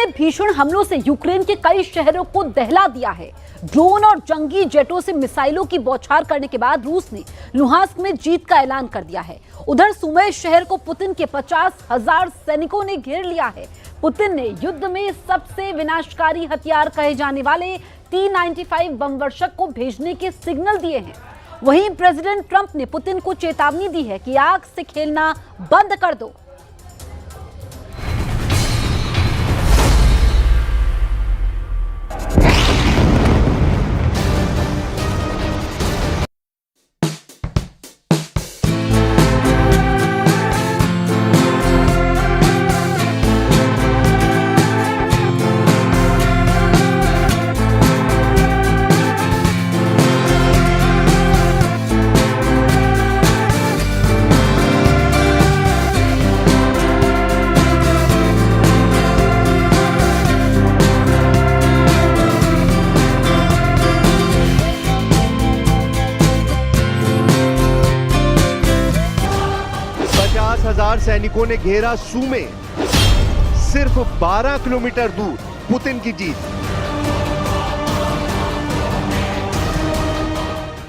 भीषण हमलों से यूक्रेन के कई शहरों को दहला दिया है। ड्रोन और जंगी जेटों से मिसाइलों की बौछार करने के बाद रूस ने लुहांस्क में जीत का ऐलान कर दिया है। उधर सुमी शहर को पुतिन के 50,000 सैनिकों ने घेर लिया है। पुतिन ने युद्ध में सबसे विनाशकारी हथियार कहे जाने वाले T-95 बम वर्षक को भेजने के सिग्नल दिए हैं। वहीं प्रेसिडेंट ट्रंप ने पुतिन को चेतावनी दी है कि आग से खेलना बंद कर दो। सैनिकों ने घेरा सुमी, सिर्फ 12 किलोमीटर दूर पुतिन की जीत।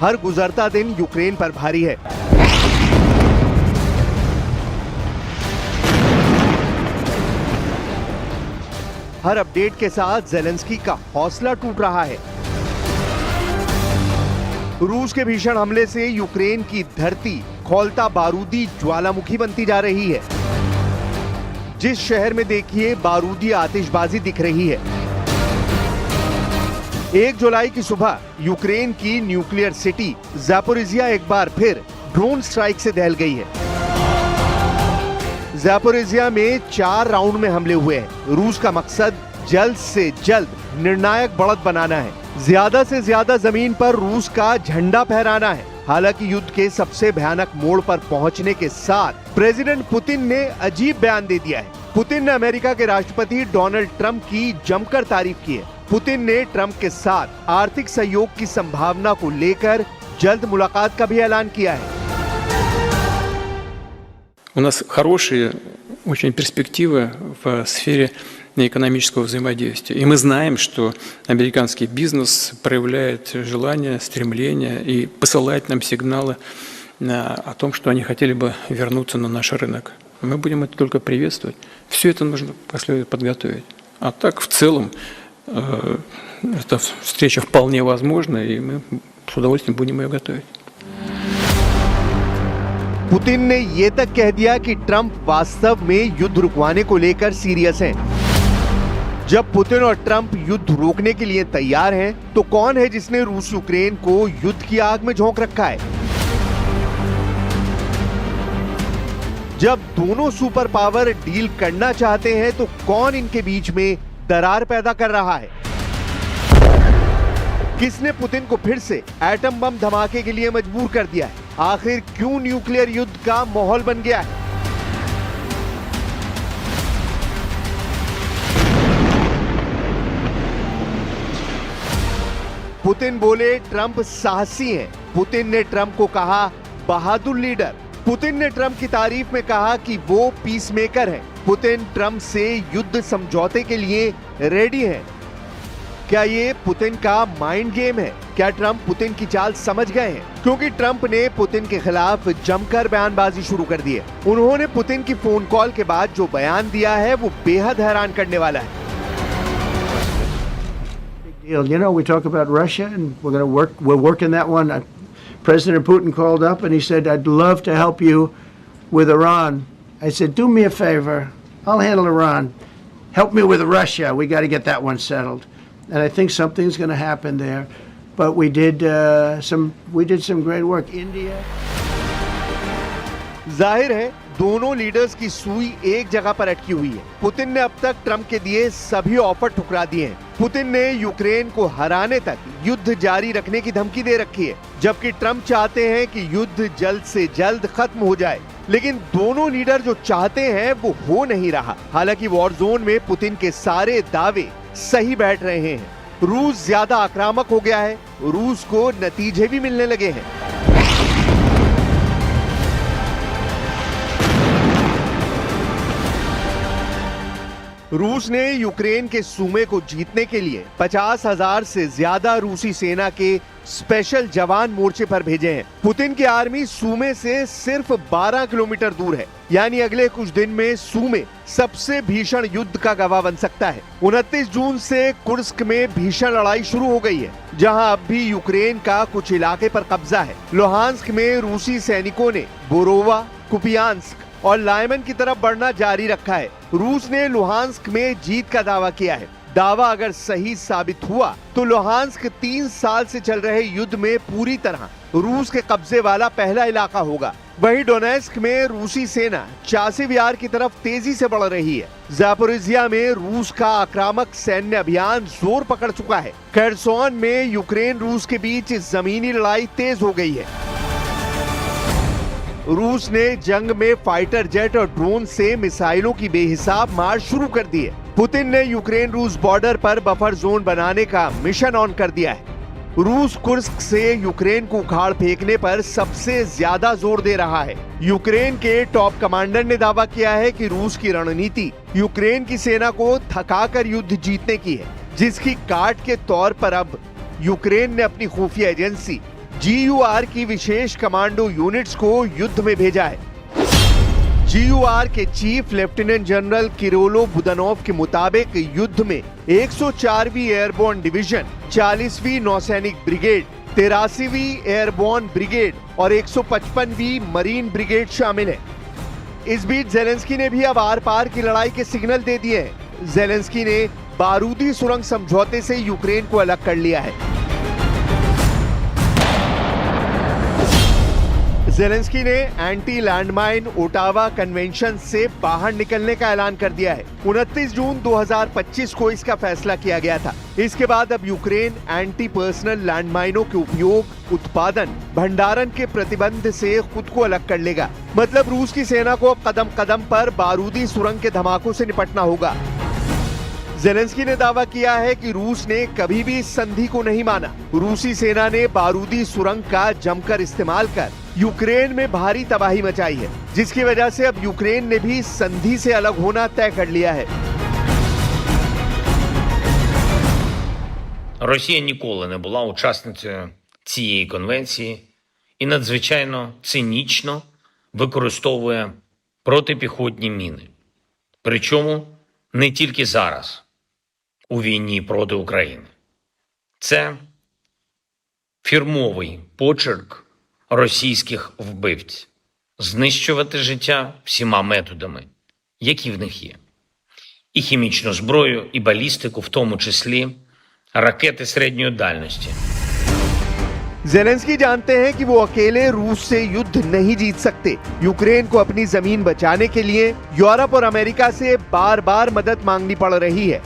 हर गुजरता दिन यूक्रेन पर भारी है। हर अपडेट के साथ ज़ेलेंस्की का हौसला टूट रहा है। रूस के भीषण हमले से यूक्रेन की धरती खौलता बारूदी ज्वालामुखी बनती जा रही है। जिस शहर में देखिए बारूदी आतिशबाजी दिख रही है। 1 जुलाई की सुबह यूक्रेन की न्यूक्लियर सिटी ज़ैपोरिज़िया एक बार फिर ड्रोन स्ट्राइक से दहल गई है। ज़ैपोरिज़िया में 4 राउंड में हमले हुए हैं। रूस का मकसद जल्द से जल्द निर्णायक बढ़त बनाना है। ज्यादा से ज्यादा जमीन पर रूस का झंडा फहराना है। हालांकि युद्ध के सबसे भयानक मोड़ पर पहुंचने के साथ प्रेसिडेंट पुतिन ने अजीब बयान दे दिया है। पुतिन ने अमेरिका के राष्ट्रपति डोनाल्ड ट्रंप की जमकर तारीफ की है। पुतिन ने ट्रंप के साथ आर्थिक सहयोग की संभावना को लेकर जल्द मुलाकात का भी ऐलान किया है। У нас хорошие очень перспективы в сфере экономического взаимодействия. И мы знаем, что американский бизнес проявляет желание, стремление и посылает нам сигналы о том, что они хотели бы вернуться на наш рынок. Мы будем это только приветствовать. Все это нужно последовательно подготовить. А так, в целом, эта встреча вполне возможна, и мы с удовольствием будем ее готовить. पुतिन ने ये तक कह दिया कि ट्रंप वास्तव में युद्ध रुकवाने को लेकर सीरियस हैं। जब पुतिन और ट्रंप युद्ध रोकने के लिए तैयार हैं, तो कौन है जिसने रूस यूक्रेन को युद्ध की आग में झोंक रखा है? जब दोनों सुपर पावर डील करना चाहते हैं, तो कौन इनके बीच में दरार पैदा कर रहा है? किसने पुतिन को फिर से एटम बम धमाके के लिए मजबूर कर दिया है? आखिर क्यों न्यूक्लियर युद्ध का माहौल बन गया है? पुतिन बोले ट्रंप साहसी हैं। पुतिन ने ट्रंप को कहा बहादुर लीडर। पुतिन ने ट्रंप की तारीफ में कहा कि वो पीस मेकर हैं। पुतिन ट्रंप से युद्ध समझौते के लिए रेडी हैं। क्या ये पुतिन का माइंड गेम है? क्या ट्रंप पुतिन की चाल समझ गए हैं? क्योंकि ट्रंप ने पुतिन के खिलाफ जमकर बयानबाजी शुरू कर दी है। उन्होंने पुतिन की फोन कॉल के बाद जो बयान दिया है वो बेहद हैरान करने वाला है। You know, we talk about Russia, and we're working that one. President Putin called up and he said, I'd love to help you with Iran. I said, do me a favor. I'll handle Iran. Help me with Russia. We got to get that one settled. And I think something's going to happen there. But we did some great work. India. जाहिर है दोनों leaders की सुई एक जगह पर अटकी हुई है। पुतिन ने अब तक ट्रंप के दिए सभी ऑफर ठुकरा दिए हैं। पुतिन ने यूक्रेन को हराने तक युद्ध जारी रखने की धमकी दे रखी है, जबकि ट्रंप चाहते हैं कि युद्ध जल्द से जल्द खत्म हो जाए। लेकिन दोनों लीडर जो चाहते हैं वो हो नहीं रहा। हालांकि वॉर जोन में पुतिन के सारे दावे सही बैठ रहे हैं। रूस ज्यादा आक्रामक हो गया है। रूस को नतीजे भी मिलने लगे हैं। रूस ने यूक्रेन के सूमे को जीतने के लिए 50,000 से ज्यादा रूसी सेना के स्पेशल जवान मोर्चे पर भेजे हैं। पुतिन की आर्मी सूमे से सिर्फ 12 किलोमीटर दूर है, यानी अगले कुछ दिन में सूमे सबसे भीषण युद्ध का गवाह बन सकता है। 29 जून से कुर्स्क में भीषण लड़ाई शुरू हो गई है, जहां अब भी यूक्रेन का कुछ इलाके पर कब्जा है। लुहांस्क में रूसी सैनिकों ने बोरोवा, कुपियांस्क और लायमन की तरफ बढ़ना जारी रखा है। रूस ने लुहांस्क में जीत का दावा किया है। दावा अगर सही साबित हुआ तो लुहांस्क 3 साल से चल रहे युद्ध में पूरी तरह रूस के कब्जे वाला पहला इलाका होगा। वहीं डोनेस्क में रूसी सेना चासिव यार की तरफ तेजी से बढ़ रही है। ज़ापोरिज़िया में रूस का आक्रामक सैन्य अभियान जोर पकड़ चुका है। खैरसोन में यूक्रेन रूस के बीच जमीनी लड़ाई तेज हो गई है। रूस ने जंग में फाइटर जेट और ड्रोन से मिसाइलों की बेहिसाब मार शुरू कर दी है। पुतिन ने यूक्रेन रूस बॉर्डर पर बफर जोन बनाने का मिशन ऑन कर दिया है। रूस कुर्स्क से यूक्रेन को उखाड़ फेंकने पर सबसे ज्यादा जोर दे रहा है। यूक्रेन के टॉप कमांडर ने दावा किया है कि रूस की रणनीति यूक्रेन की सेना को थकाकर युद्ध जीतने की है, जिसकी काट के तौर पर अब यूक्रेन ने अपनी खुफिया एजेंसी GUR की विशेष कमांडो यूनिट्स को युद्ध में भेजा है। GUR के चीफ लेफ्टिनेंट जनरल किरोलो बुदानोव के मुताबिक युद्ध में 104वीं एयरबोर्न डिवीजन, 40वीं नौसैनिक ब्रिगेड, 83वीं एयरबोर्न ब्रिगेड और 155वीं मरीन ब्रिगेड शामिल है। इस बीच जेलेंस्की ने भी अब आर पार की लड़ाई के सिग्नल दे दिए हैं। जेलेंस्की ने बारूदी सुरंग समझौते से यूक्रेन को अलग कर लिया है। जेलेंस्की ने एंटी लैंडमाइन ओटावा कन्वेंशन से बाहर निकलने का ऐलान कर दिया है। 29 जून 2025 को इसका फैसला किया गया था। इसके बाद अब यूक्रेन एंटी पर्सनल लैंडमाइनों के उपयोग, उत्पादन, भंडारण के प्रतिबंध से खुद को अलग कर लेगा। मतलब रूस की सेना को अब कदम कदम पर बारूदी सुरंग के धमाकों से निपटना होगा। जेलेंस्की ने दावा किया है कि रूस ने कभी भी इस संधि को नहीं माना। रूसी सेना ने बारूदी सुरंग का जमकर इस्तेमाल कर यूक्रेन में भारी तबाही मचाई है, जिसकी वजह से अब यूक्रेन ने भी संधि से अलग होना तय कर लिया है। Росія ніколи не була учасницею цієї конвенції і надзвичайно цинічно використовує протипіхотні міни. Причому не тільки зараз, у війні проти України. Це фірмовий почерк російських вбивців – знищувати життя всіма методами, які в них є. І хімічну зброю, і балістику, в тому числі ракети середньої дальності. जेलेंस्की जानते हैं कि वो अकेले रूस से युद्ध नहीं जीत सकते। यूक्रेन को अपनी जमीन बचाने के लिए यूरोप और अमेरिका से बार बार मदद मांगनी पड़ रही है,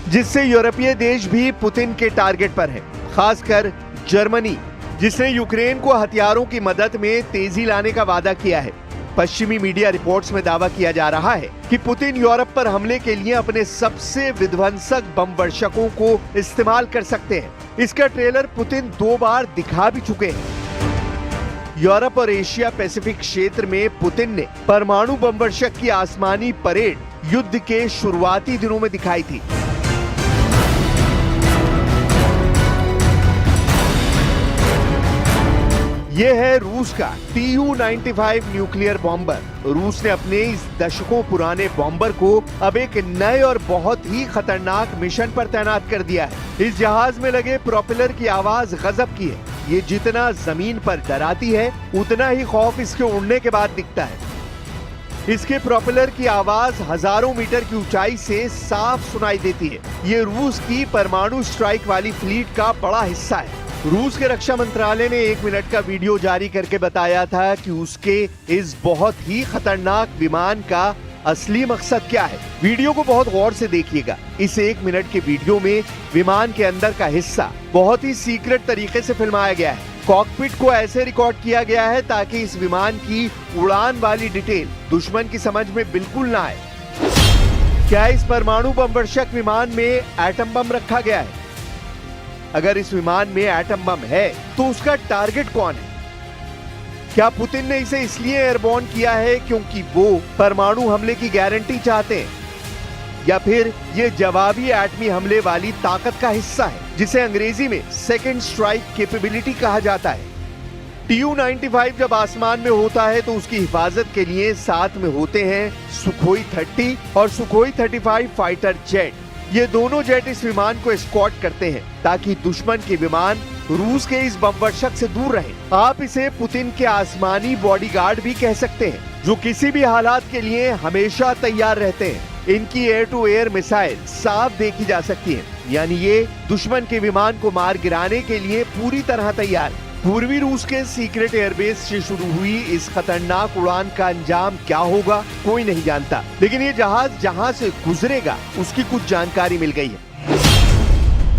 जिससे यूरोपीय देश भी पुतिन के टारगेट पर हैं, खासकर जर्मनी, जिसने यूक्रेन को हथियारों की मदद में तेजी लाने का वादा किया है। पश्चिमी मीडिया रिपोर्ट्स में दावा किया जा रहा है कि पुतिन यूरोप पर हमले के लिए अपने सबसे विध्वंसक बम वर्षकों को इस्तेमाल कर सकते हैं। इसका ट्रेलर पुतिन 2 बार दिखा भी चुके हैं। यूरोप और एशिया पैसिफिक क्षेत्र में पुतिन ने परमाणु बम वर्षक की आसमानी परेड युद्ध के शुरुआती दिनों में दिखाई थी। ये है रूस का Tu-95 न्यूक्लियर बॉम्बर। रूस ने अपने इस दशकों पुराने बॉम्बर को अब एक नए और बहुत ही खतरनाक मिशन पर तैनात कर दिया है। इस जहाज में लगे प्रोपेलर की आवाज गजब की है। ये जितना जमीन पर डराती है, उतना ही खौफ इसके उड़ने के बाद दिखता है। इसके प्रोपेलर की आवाज हजारों मीटर की ऊंचाई से साफ सुनाई देती है। ये रूस की परमाणु स्ट्राइक वाली फ्लीट का बड़ा हिस्सा है। रूस के रक्षा मंत्रालय ने 1 मिनट का वीडियो जारी करके बताया था कि उसके इस बहुत ही खतरनाक विमान का असली मकसद क्या है। वीडियो को बहुत गौर से देखिएगा। इस 1 मिनट के वीडियो में विमान के अंदर का हिस्सा बहुत ही सीक्रेट तरीके से फिल्माया गया है। कॉकपिट को ऐसे रिकॉर्ड किया गया है ताकि इस विमान की उड़ान वाली डिटेल दुश्मन की समझ में बिल्कुल ना आए। क्या इस परमाणु बम वर्षक विमान में एटम बम रखा गया है? अगर इस विमान में एटम बम है तो उसका टारगेट कौन है? क्या पुतिन ने इसे इसलिए एयरबोर्न किया है क्योंकि वो परमाणु हमले की गारंटी चाहते हैं? या फिर ये जवाबी एटमी हमले वाली ताकत का हिस्सा है, जिसे अंग्रेजी में सेकेंड स्ट्राइक कैपेबिलिटी कहा जाता है। Tu-95 जब आसमान में होता है तो उसकी हिफाजत के लिए साथ में होते हैं सुखोई 30 और सुखोई 35 फाइटर जेट। ये दोनों जेट इस विमान को एस्कॉर्ट करते हैं ताकि दुश्मन के विमान रूस के इस बमवर्षक से दूर रहे। आप इसे पुतिन के आसमानी बॉडीगार्ड भी कह सकते हैं, जो किसी भी हालात के लिए हमेशा तैयार रहते हैं। इनकी एयर टू एयर मिसाइल साफ देखी जा सकती है, यानी ये दुश्मन के विमान को मार गिराने के लिए पूरी तरह तैयार है। पूर्वी रूस के सीक्रेट एयरबेस से शुरू हुई इस खतरनाक उड़ान का अंजाम क्या होगा कोई नहीं जानता, लेकिन ये जहाज जहां से गुजरेगा उसकी कुछ जानकारी मिल गई है।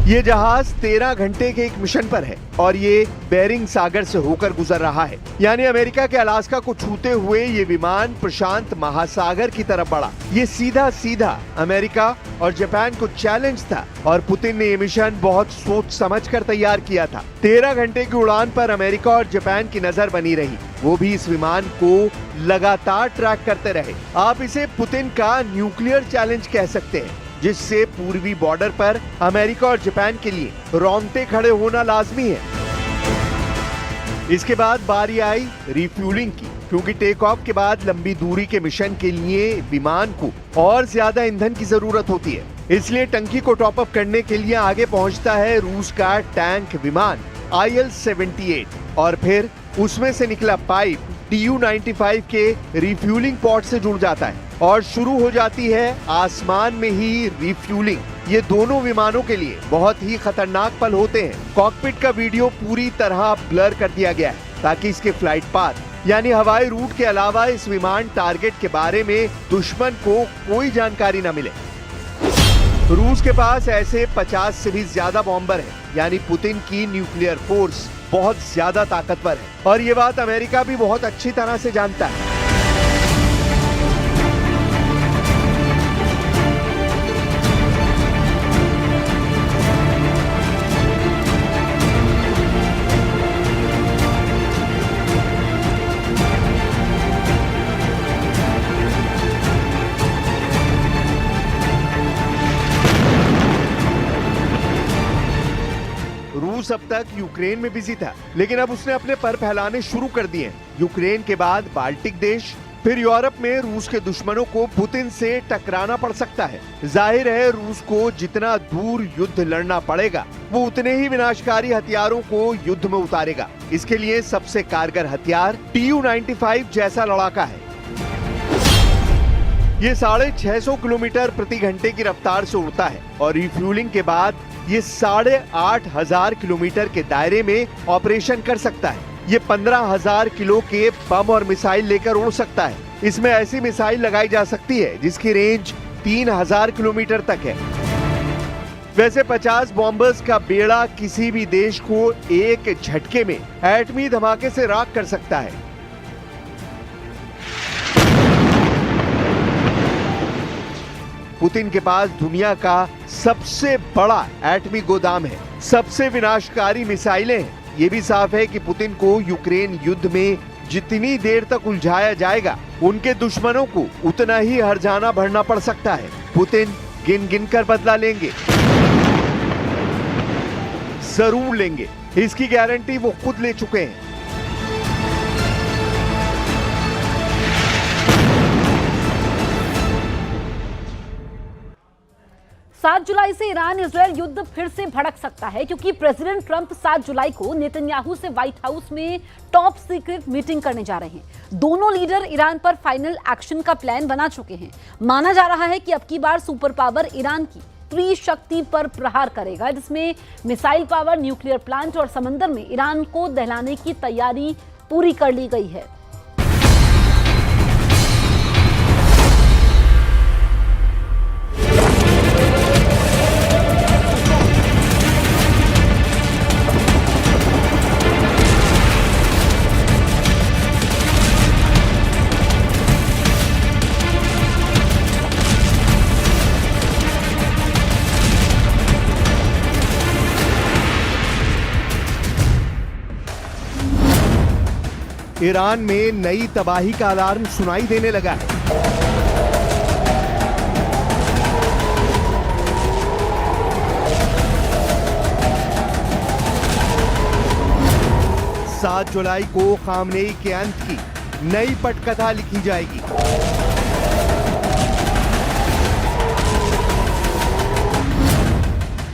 ये जहाज 13 घंटे के एक मिशन पर है और ये बेरिंग सागर से होकर गुजर रहा है, यानी अमेरिका के अलास्का को छूते हुए ये विमान प्रशांत महासागर की तरफ बढ़ा। ये सीधा सीधा अमेरिका और जापान को चैलेंज था और पुतिन ने ये मिशन बहुत सोच समझ कर तैयार किया था। 13 घंटे की उड़ान पर अमेरिका और जापान की नजर बनी रही, वो भी इस विमान को लगातार ट्रैक करते रहे। आप इसे पुतिन का न्यूक्लियर चैलेंज कह सकते हैं, जिससे पूर्वी बॉर्डर पर अमेरिका और जापान के लिए रोंगटे खड़े होना लाजमी है। इसके बाद बारी आई रिफ्यूलिंग की, क्योंकि टेक ऑफ के बाद लंबी दूरी के मिशन के लिए विमान को और ज्यादा ईंधन की जरूरत होती है। इसलिए टंकी को टॉप अप करने के लिए आगे पहुंचता है रूस का टैंक विमान IL-78 और फिर उसमें से निकला पाइप Tu-95 के रिफ्यूलिंग पॉट से जुड़ जाता है और शुरू हो जाती है आसमान में ही रिफ्यूलिंग। ये दोनों विमानों के लिए बहुत ही खतरनाक पल होते हैं। कॉकपिट का वीडियो पूरी तरह ब्लर कर दिया गया है ताकि इसके फ्लाइट पाथ यानी हवाई रूट के अलावा इस विमान टारगेट के बारे में दुश्मन को कोई जानकारी न मिले। रूस के पास ऐसे 50 से भी ज्यादा बॉम्बर हैं, यानी पुतिन की न्यूक्लियर फोर्स बहुत ज्यादा ताकतवर है और ये बात अमेरिका भी बहुत अच्छी तरह से जानता है। रूस अब तक यूक्रेन में बिजी था, लेकिन अब उसने अपने पर फैलाने शुरू कर दिए हैं। यूक्रेन के बाद बाल्टिक देश, फिर यूरोप में रूस के दुश्मनों को पुतिन से टकराना पड़ सकता है। जाहिर है रूस को जितना दूर युद्ध लड़ना पड़ेगा वो उतने ही विनाशकारी हथियारों को युद्ध में उतारेगा। इसके लिए सबसे कारगर हथियार Tu-95 जैसा लड़ाका है। ये 650 किलोमीटर प्रति घंटे की रफ्तार से उड़ता है और रिफ्यूलिंग के बाद ये 8,500 किलोमीटर के दायरे में ऑपरेशन कर सकता है। ये 15,000 किलो के बम और मिसाइल लेकर उड़ सकता है। इसमें ऐसी मिसाइल लगाई जा सकती है जिसकी रेंज 3,000 किलोमीटर तक है। वैसे 50 बॉम्बर्स का बेड़ा किसी भी देश को एक झटके में एटमी धमाके से राख कर सकता है। पुतिन के पास दुनिया का सबसे बड़ा एटमी गोदाम है, सबसे विनाशकारी मिसाइलें हैं। ये भी साफ है कि पुतिन को यूक्रेन युद्ध में जितनी देर तक उलझाया जाएगा उनके दुश्मनों को उतना ही हर्जाना भरना पड़ सकता है। पुतिन गिन गिन कर बदला लेंगे, जरूर लेंगे, इसकी गारंटी वो खुद ले चुके हैं। 7 जुलाई से ईरान इजरायल युद्ध फिर से भड़क सकता है, क्योंकि प्रेसिडेंट ट्रंप 7 जुलाई को नेतन्याहू से व्हाइट हाउस में टॉप सीक्रेट मीटिंग करने जा रहे हैं। दोनों लीडर ईरान पर फाइनल एक्शन का प्लान बना चुके हैं। माना जा रहा है कि अब की बार सुपर पावर ईरान की त्रिशक्ति पर प्रहार करेगा, जिसमें मिसाइल पावर, न्यूक्लियर प्लांट और समंदर में ईरान को दहलाने की तैयारी पूरी कर ली गई है। ईरान में नई तबाही का अलार्म सुनाई देने लगा है। 7 जुलाई को खामनेई के अंत की नई पटकथा लिखी जाएगी।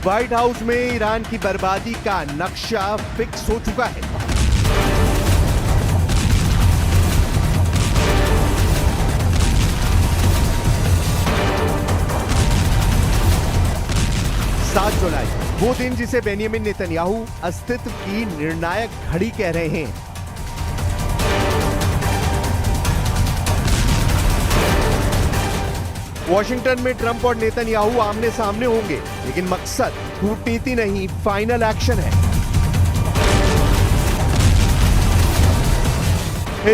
व्हाइट हाउस में ईरान की बर्बादी का नक्शा फिक्स हो चुका है। जुलाई वो दिन जिसे बेंयामिन नेतन्याहू अस्तित्व की निर्णायक घड़ी कह रहे हैं। वॉशिंगटन में ट्रंप और नेतन्याहू आमने सामने होंगे, लेकिन मकसद कूटनीति नहीं, फाइनल एक्शन है।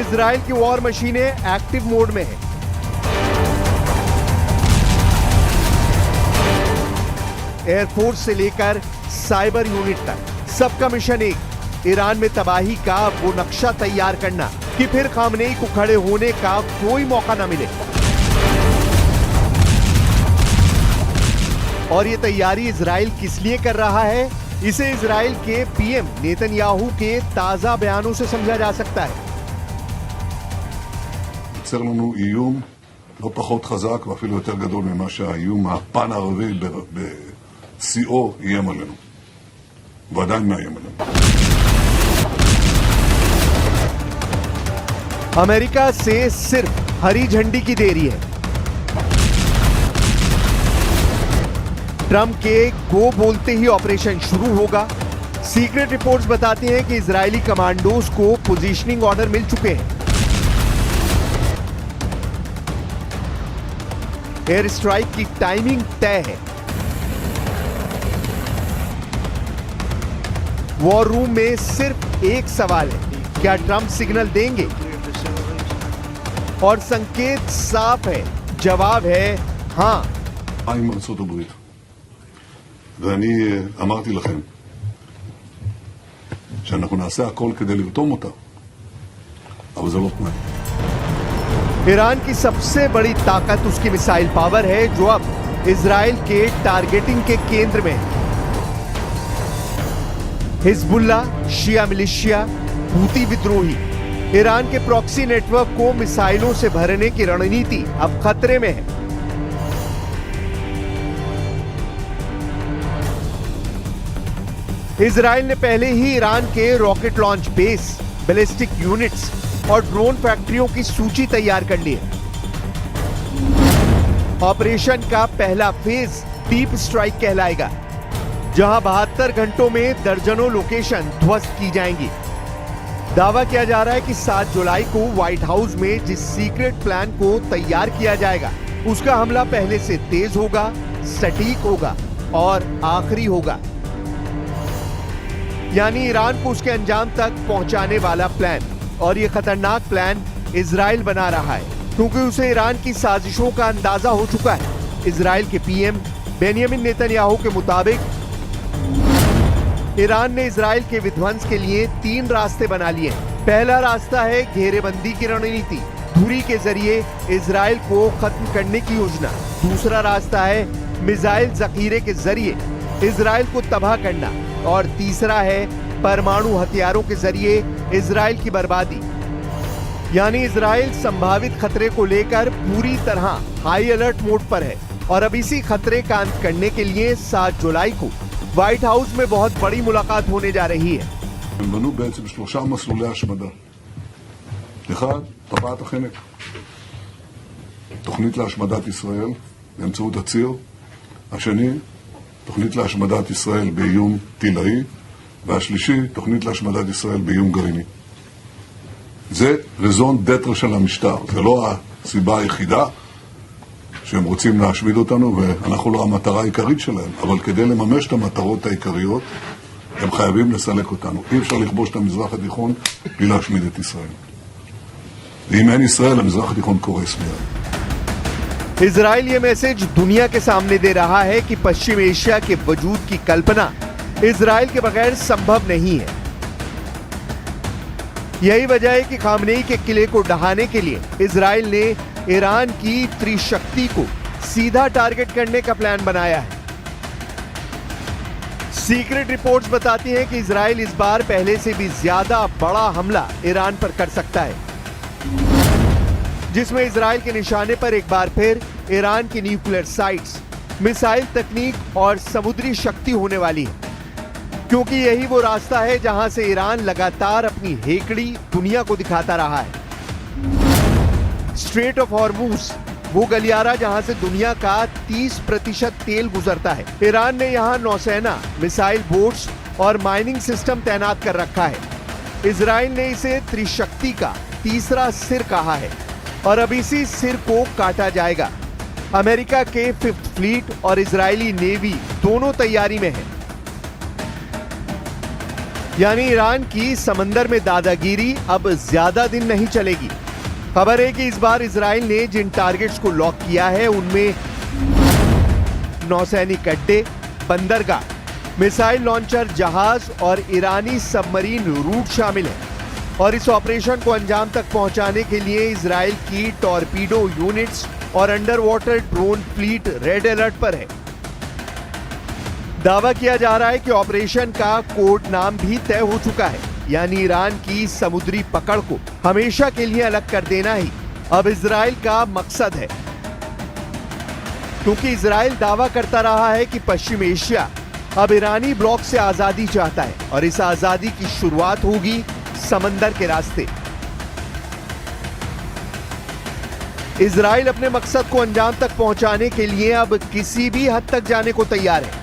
इजराइल की वॉर मशीनें एक्टिव मोड में है। एयरफोर्स से लेकर साइबर यूनिट तक सबका मिशन एक, ईरान में तबाही का वो नक्शा तैयार करना कि फिर खामनेई को खड़े होने का कोई मौका ना मिले। और ये तैयारी इजराइल किस लिए कर रहा है, इसे इजराइल के पीएम नेतन्याहू के ताजा बयानों से समझा जा सकता है। יוצר לנו איום לא פחות חזק ואפילו יותר גדול ממה שהאיום הפן הערבי בשיאו איים עלינו. ועדיין מאיים עלינו. अमेरिका से सिर्फ हरी झंडी की देरी है। ट्रंप के गो बोलते ही ऑपरेशन शुरू होगा। सीक्रेट रिपोर्ट्स बताती हैं कि इजरायली कमांडोज को पोजीशनिंग ऑर्डर मिल चुके हैं। एयर स्ट्राइक की टाइमिंग तय है। वॉर रूम में सिर्फ एक सवाल है, क्या ट्रंप सिग्नल देंगे? और संकेत साफ है, जवाब है हां। עם ארצות הברית. ואני אמרתי לכם שאנחנו נעשה הכל כדי לרתום אותה, אבל זה לא תנאי. ईरान की सबसे बड़ी ताकत उसकी मिसाइल पावर है, जो अब इजराइल के टारगेटिंग के केंद्र में है। हिजबुल्ला, शिया मिलिशिया, हूती विद्रोही, ईरान के प्रॉक्सी नेटवर्क को मिसाइलों से भरने की रणनीति अब खतरे में है। इजराइल ने पहले ही ईरान के rocket launch base, ballistic units और ड्रोन फैक्ट्रियों की सूची तैयार कर ली है। ऑपरेशन का पहला फेज डीप स्ट्राइक कहलाएगा, जहां 72 घंटों में दर्जनों लोकेशन ध्वस्त की जाएंगी। दावा किया जा रहा है कि 7 जुलाई को व्हाइट हाउस में जिस सीक्रेट प्लान को तैयार किया जाएगा, उसका हमला पहले से तेज होगा, सटीक होगा और आखिरी होगा। यानी ईरान को उसके अंजाम तक पहुंचाने वाला प्लान। और ये खतरनाक प्लान इजराइल बना रहा है, क्योंकि उसे ईरान की साजिशों का अंदाजा हो चुका है। इजराइल के पीएम बेंयामिन नेतन्याहू के मुताबिक ईरान ने इजराइल के विध्वंस के लिए 3 रास्ते बना लिए। पहला रास्ता है घेरेबंदी की रणनीति, धुरी के जरिए इजराइल को खत्म करने की योजना। दूसरा रास्ता है मिसाइल जखीरे के जरिए इजराइल को तबाह करना। और तीसरा है परमाणु हथियारों के जरिए इजराइल की बर्बादी। यानी इजराइल संभावित खतरे को लेकर पूरी तरह हाई अलर्ट मोड पर है। और अब इसी खतरे का अंत करने के लिए 7 जुलाई को व्हाइट हाउस में बहुत बड़ी मुलाकात होने जा रही है। הם בנו בעצם 3 מסלולי השמדה. אחד, טבעת החנק. תוכנית להשמדת ישראל באמצעות הציר. השני, תוכנית להשמדת ישראל באיום טילאי. והשלישי, תוכנית להשמדת ישראל באיום גרעיני. זה רזון דטר של המשטר. זה לא הסיבה היחידה שהם רוצים להשמיד אותנו, ואנחנו לא המטרה העיקרית שלהם, אבל כדי לממש את המטרות העיקריות, הם חייבים לסלק אותנו. אי אפשר לכבוש את המזרח התיכון בלי להשמיד את ישראל. ואם אין ישראל, המזרח התיכון קורס מיד. इजराइल ये मैसेज दुनिया के सामने दे रहा है कि पश्चिम एशिया के वजूद की कल्पना इजराइल के बगैर संभव नहीं है। यही वजह है कि खामनेई के किले को ढहाने के लिए इजराइल ने ईरान की त्रिशक्ति को सीधा टारगेट करने का प्लान बनाया है। सीक्रेट रिपोर्ट्स बताती हैं कि इजराइल इस बार पहले से भी ज्यादा बड़ा हमला ईरान पर कर सकता है, जिसमें इजराइल के निशाने पर एक बार फिर ईरान की न्यूक्लियर साइट्स, मिसाइल तकनीक और समुद्री शक्ति होने वाली है, क्योंकि यही वो रास्ता है जहां से ईरान लगातार अपनी हेकड़ी दुनिया को दिखाता रहा है। स्ट्रेट ऑफ हॉर्मुज, वो गलियारा जहां से दुनिया का 30% तेल गुजरता है। ईरान ने यहां नौसेना, मिसाइल बोट्स और माइनिंग सिस्टम तैनात कर रखा है। इजराइल ने इसे त्रिशक्ति का तीसरा सिर कहा है और अब इसी सिर को काटा जाएगा। अमेरिका के 5th फ्लीट और इजरायली नेवी दोनों तैयारी में है, यानी ईरान की समंदर में दादागिरी अब ज्यादा दिन नहीं चलेगी। खबर है कि इस बार इजराइल ने जिन टारगेट्स को लॉक किया है उनमें नौसैनिक अड्डे, बंदरगाह, मिसाइल लॉन्चर जहाज और ईरानी सबमरीन रूट शामिल है। और इस ऑपरेशन को अंजाम तक पहुंचाने के लिए इजराइल की टॉर्पीडो यूनिट्स और under water drone fleet red alert पर है। दावा किया जा रहा है कि ऑपरेशन का कोड नाम भी तय हो चुका है, यानी ईरान की समुद्री पकड़ को हमेशा के लिए अलग कर देना ही अब इजराइल का मकसद है, क्योंकि इजराइल दावा करता रहा है कि पश्चिम एशिया अब ईरानी ब्लॉक से आजादी चाहता है और इस आजादी की शुरुआत होगी समंदर के रास्ते। इजराइल अपने मकसद को अंजाम तक पहुंचाने के लिए अब किसी भी हद तक जाने को तैयार है।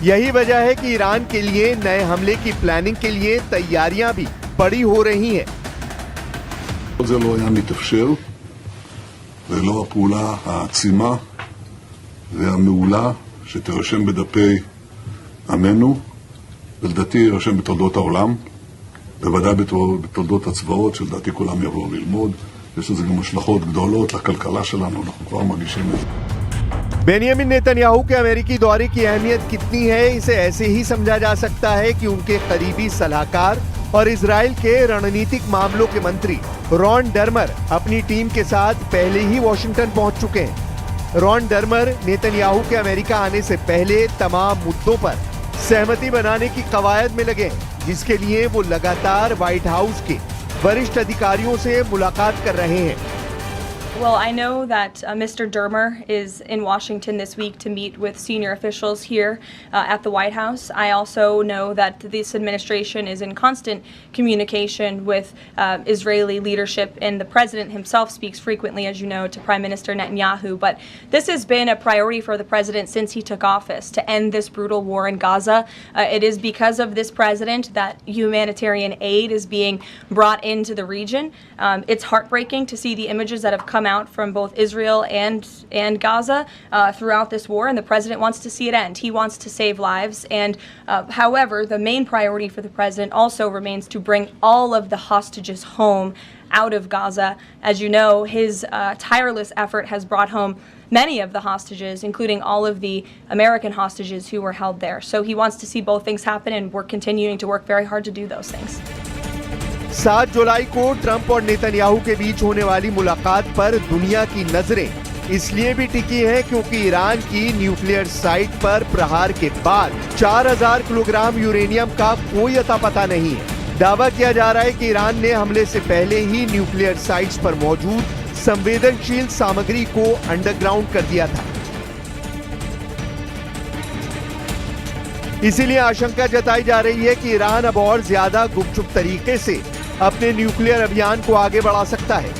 यही वजह है कि ईरान के लिए नए हमले की प्लानिंग के लिए तैयारियां भी बड़ी हो रही हैं। זה לא היה מתאפשר ולא הפעולה העצימה והמעולה שתירשם בדפי עמנו, ולדעתי יירשם בתולדות העולם, בוודאי בתולדות הצבאות, שלדעתי כולם יבואו ללמוד. יש לזה גם השלכות גדולות לכלכלה שלנו, אנחנו כבר מרגישים את זה. बेनियामिन नेतन्याहू के अमेरिकी दौरे की अहमियत कितनी है, इसे ऐसे ही समझा जा सकता है कि उनके करीबी सलाहकार और इजराइल के रणनीतिक मामलों के मंत्री रॉन डर्मर अपनी टीम के साथ पहले ही वॉशिंगटन पहुंच चुके हैं। रॉन डर्मर नेतन्याहू के अमेरिका आने से पहले तमाम मुद्दों पर सहमति बनाने की कवायद में लगे हैं, जिसके लिए वो लगातार व्हाइट हाउस के वरिष्ठ अधिकारियों से मुलाकात कर रहे हैं। Well, I know that Mr. Dermer is in Washington this week to meet with senior officials here at the White House. I also know that this administration is in constant communication with Israeli leadership, and the president himself speaks frequently, as you know, to Prime Minister Netanyahu. But this has been a priority for the president since he took office, to end this brutal war in Gaza. It is because of this president that humanitarian aid is being brought into the region. It's heartbreaking to see the images that have come out from both Israel and Gaza throughout this war, and the president wants to see it end. He wants to save lives, and however, the main priority for the president also remains to bring all of the hostages home out of Gaza. As you know, his tireless effort has brought home many of the hostages, including all of the American hostages who were held there. So he wants to see both things happen, and we're continuing to work very hard to do those things. 7 जुलाई को Trump और Netanyahu के बीच होने वाली मुलाकात पर दुनिया की नजरें इसलिए भी टिकी हैं क्योंकि ईरान की न्यूक्लियर साइट पर प्रहार के बाद 4000 किलोग्राम यूरेनियम का कोई अता पता नहीं है। दावा किया जा रहा है कि ईरान ने हमले से पहले ही न्यूक्लियर साइट्स पर मौजूद संवेदनशील सामग्री को अंडरग्राउंड कर दिया था। इसीलिए आशंका जताई जा रही है कि ईरान अब और ज्यादा गुपचुप तरीके से अपने न्यूक्लियर अभियान को आगे बढ़ा सकता है।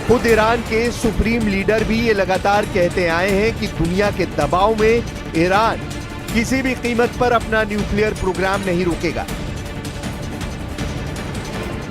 खुद ईरान के सुप्रीम लीडर भी ये लगातार कहते आए हैं कि दुनिया के दबाव में ईरान किसी भी कीमत पर अपना न्यूक्लियर प्रोग्राम नहीं रोकेगा।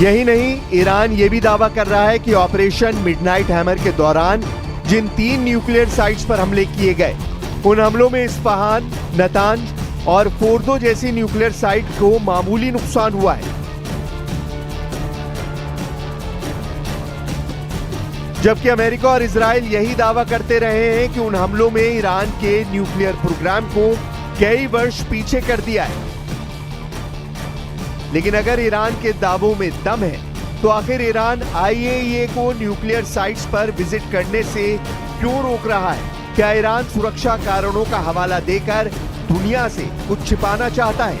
यही नहीं, ईरान ये भी दावा कर रहा है कि ऑपरेशन मिडनाइट हैमर के दौरान जिन 3 न्यूक्लियर साइट्स पर हमले किए गए, उन हमलों में इस्फहान, नतांज और फोर्दो जैसी न्यूक्लियर साइट को मामूली नुकसान हुआ है। जबकि अमेरिका और इजराइल यही दावा करते रहे हैं कि उन हमलों में ईरान के न्यूक्लियर प्रोग्राम को कई वर्ष पीछे कर दिया है। लेकिन अगर ईरान के दावों में दम है, तो आखिर ईरान IAEA को न्यूक्लियर साइट्स पर विजिट करने से क्यों रोक रहा है? क्या ईरान सुरक्षा कारणों का हवाला देकर दुनिया से कुछ छिपाना चाहता है?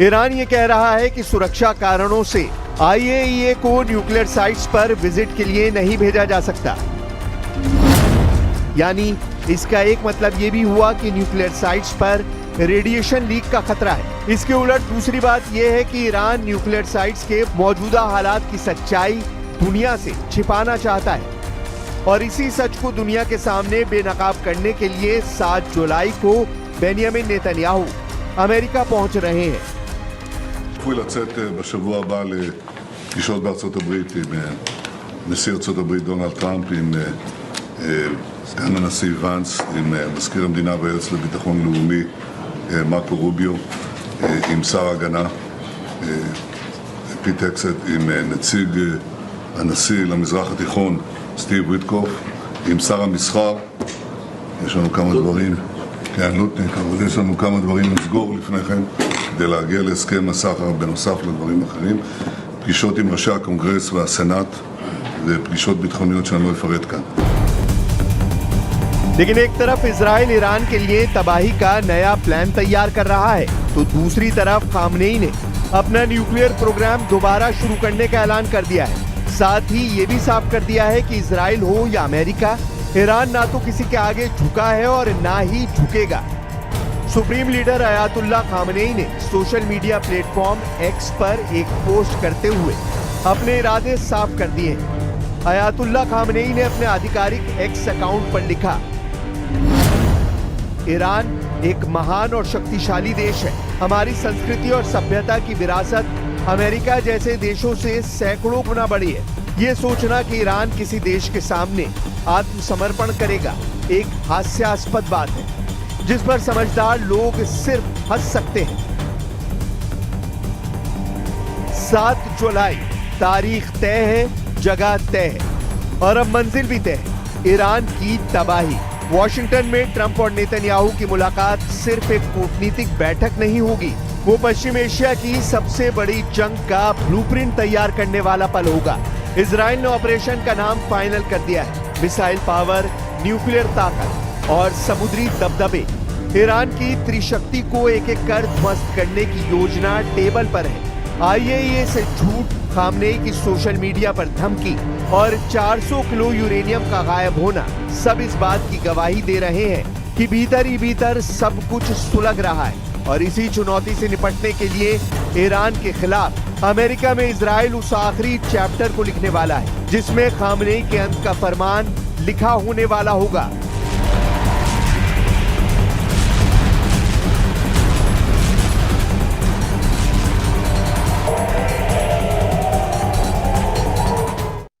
ईरान ये कह रहा है कि सुरक्षा कारणों से IAEA को न्यूक्लियर साइट्स पर विजिट के लिए नहीं भेजा जा सकता। यानी इसका एक मतलब ये भी हुआ कि न्यूक्लियर साइट्स पर रेडिएशन लीक का खतरा है। इसके उलट दूसरी बात यह है कि ईरान न्यूक्लियर साइट्स के मौजूदा हालात की सच्चाई दुनिया से छिपाना चाहता है और इसी सच को दुनिया के सामने बेनकाब करने के लिए 7 जुलाई को बेनियामिन नेतन्याहू अमेरिका पहुंच रहे हैं। צפוי לצאת בשבוע הבא לפגישות בארצות הברית עם נשיא ארצות הברית דונלד טראמפ, עם סגן הנשיא ונס, עם מזכיר המדינה והיועץ לביטחון לאומי מרקו רוביו, עם שר ההגנה פיט הקסט, עם נציג הנשיא למזרח התיכון סטיב ויטקוף, עם שר המסחר. יש לנו כמה דברים, כן, לוטניק, אבל יש לנו כמה דברים לסגור לפני כן כדי להגיע להסכם הסחר בנוסף לדברים אחרים, פגישות עם ראשי הקונגרס והסנאט ופגישות ביטחוניות שאני לא אפרט כאן. लेकिन एक तरफ इजराइल ईरान के लिए तबाही का नया प्लान तैयार कर रहा है, तो दूसरी तरफ खामनेई ने अपना न्यूक्लियर प्रोग्राम दोबारा शुरू करने का ऐलान कर दिया है। साथ ही ये भी साफ कर दिया है कि इजराइल हो या अमेरिका, ईरान ना तो किसी के आगे झुका है और ना ही झुकेगा। सुप्रीम लीडर अयातुल्ला खामनेई ने सोशल मीडिया प्लेटफॉर्म X पर एक पोस्ट करते हुए अपने इरादे साफ कर दिए। अयातुल्ला खामनेई ने अपने आधिकारिक X अकाउंट पर लिखा, ईरान एक महान और शक्तिशाली देश है। हमारी संस्कृति और सभ्यता की विरासत अमेरिका जैसे देशों से सैकड़ों गुना बड़ी है। ये सोचना कि ईरान किसी देश के सामने आत्मसमर्पण करेगा एक हास्यास्पद बात है, जिस पर समझदार लोग सिर्फ हंस सकते हैं। 7 जुलाई तारीख तय है, जगह तय है और अब मंजिल भी तय है, ईरान की तबाही। वॉशिंगटन में ट्रंप और नेतन्याहू की मुलाकात सिर्फ एक कूटनीतिक बैठक नहीं होगी, वो पश्चिम एशिया की सबसे बड़ी जंग का ब्लूप्रिंट तैयार करने वाला पल होगा। इजराइल ने ऑपरेशन का नाम फाइनल कर दिया है। मिसाइल पावर, न्यूक्लियर ताकत और समुद्री दबदबे। ईरान की त्रिशक्ति को एक एक कर ध्वस्त करने की योजना टेबल पर है। IAEA से झूठ, खामनेई की सोशल मीडिया पर धमकी और 400 किलो यूरेनियम का गायब होना सब इस बात की गवाही दे रहे हैं कि भीतर ही भीतर सब कुछ सुलग रहा है। और इसी चुनौती से निपटने के लिए ईरान के खिलाफ अमेरिका में इजराइल उस आखिरी चैप्टर को लिखने वाला है, जिसमें खामनेई के अंत का फरमान लिखा होने वाला होगा।